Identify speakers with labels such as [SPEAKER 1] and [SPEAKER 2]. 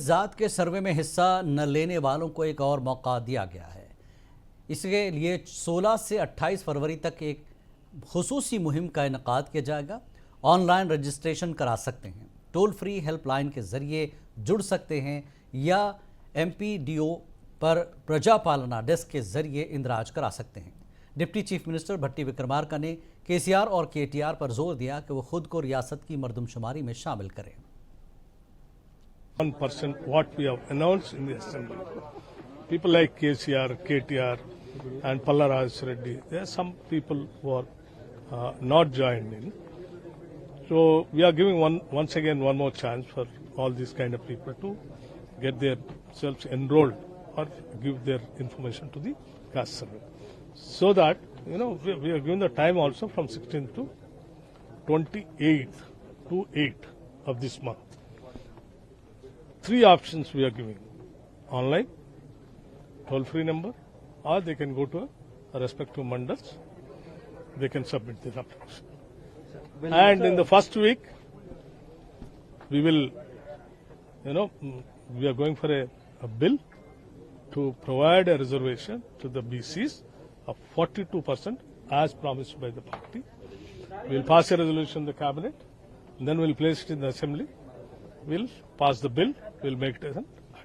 [SPEAKER 1] जात के सर्वे में हिस्सा न लेने वालों को एक और मौका दिया गया है। इसके लिए 16 से 28 फरवरी तक एक खुसूसी मुहिम का इनेकाद किया जाएगा। ऑनलाइन रजिस्ट्रेशन करा सकते हैं, टोल फ्री हेल्पलाइन के जरिए जुड़ सकते हैं या MPDO पर प्रजापालना डेस्क के जरिए इंदराज करा सकते हैं। डिप्टी चीफ मिनिस्टर भट्टी विक्रमार्का ने KCR और KTR पर जोर दिया कि वो खुद को रियासत की मर्दमशुमारी में शामिल करें।
[SPEAKER 2] 1% what we have announced in the assembly. People like KCR, KTR and Pallaraj Reddy, there are some people who are not joined in. So we are giving once again one more chance for all these kind of people to get themselves enrolled or give their information to the caste survey. So that, we are given the time also from 16th to 28th to 8th of this month. 3 options we are giving: online, toll-free number, or they can go to a respective mandals. They can submit their application. And in the first week, we will, we are going for a bill to provide a reservation to the BCs of 42% as promised by the party. We will pass a resolution in the cabinet, and then we will place it in the assembly. We'll pass the bill, we'll make it as an